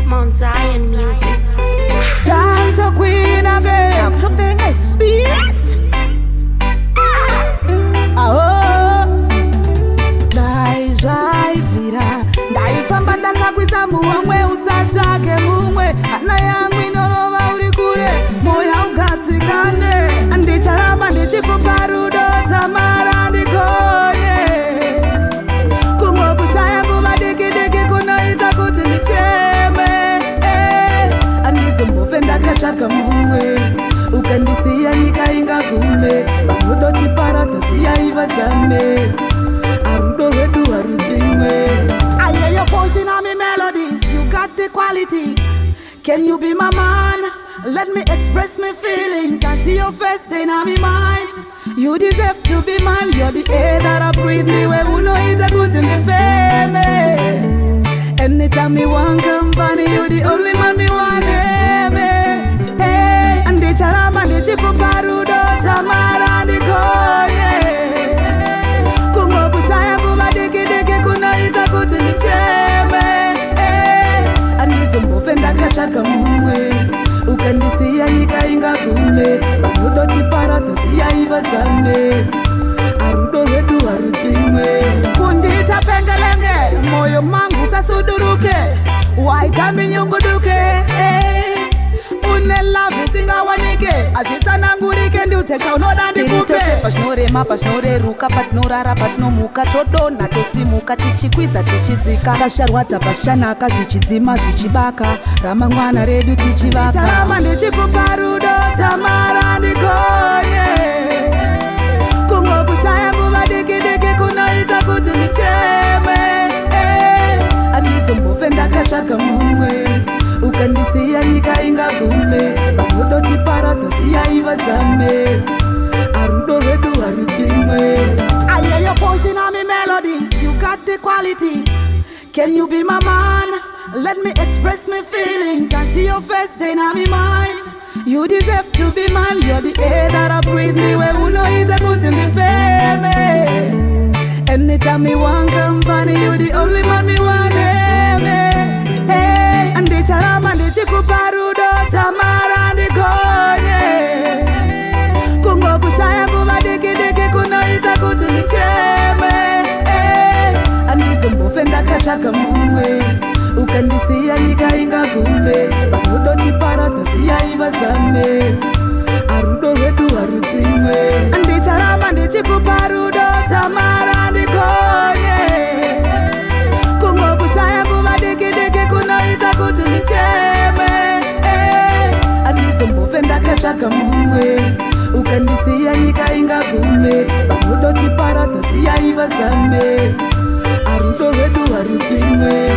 Mount Zion music. Dance a queen again. Dr. Bengus. Beast. Oh, ndaizvaivira ndaifamba ndakakwisa muwamwe usatsvake mumwe hana yangu inorova uri kure moyo ugadzikane ndicharamba ndichikupa rudo dzamara ndikonye kumwe kushaya nguva diki kunoita kuti ndicheme andizombofe ndakatsvaka mumwe ukandisiya nyika ingagume vanodoti paradza siyai vazame arudo hwedu harudzimwe. I hear your voice in my melodies, you got the qualities. Can you be my man? Let me express my feelings. I see your face, then I'm in mine. You deserve to be mine. You're the air that I breathe. Me where who know it's a good to be famous. Anytime me want company, you're the only man me want. Hey, and the charama, the chico parudo, samara, the koye. Kungo kushaya kuba diki kunoita kuti nicheme. Andizombofe ndakatsvaka mumwe ukandisiya nyika ingagume vanodoti paradza siyai vazame arudo hwedu harudzimwe. Kundiita pengelenge moyo mangu usasuduruke waita ndinyunguduke une love isingawanike azvitsanangurike ndiudze chaunoda ndikupe pazvinorema pazvinoreruka patinorara patinomuka todonha tosimuka tichikwidza tichidzika pazvicharwadza pazvichanaka zvichidzima zvichibaka ramangwana redu tichivaka charama ndichikupa rudo dzamara ndikonye kungo kushaya nguva diki kunoita kuti ndicheme andizombofe ndakatsvaka mumwe ukandisiya nyika ingagume vanodoti paradza siyai vazame arudo hwedu harudzimwe. I hear your voice in my melodies, you got the qualities. Can you be my man? Let me express my feelings. I see your face, then I'm in mine. You deserve to be mine. You're the air that I breathe. Me where who know it's a good to be famous. Anytime me want company, you're the only man me want. Hey, and the charama, the chikupa rudo, samara, the konye. Kungo kushaya nguva diki kunoita kuti nicheme. Andizombofe ndakatsvaka mumwe ukandisiya nyika ingagume vanodoti paradza siyai vazame arudo hwedu harudzimwe. Ndicharamba ndichikupa rudo samara ndikonye kungo kushaya nguva diki kunoita kuti nicheme. Andizombofe ndakatsvaka mumwe ukandisiya nyika ingagume vanodoti paradza siyai vazame arudo hwedu harudzimwe.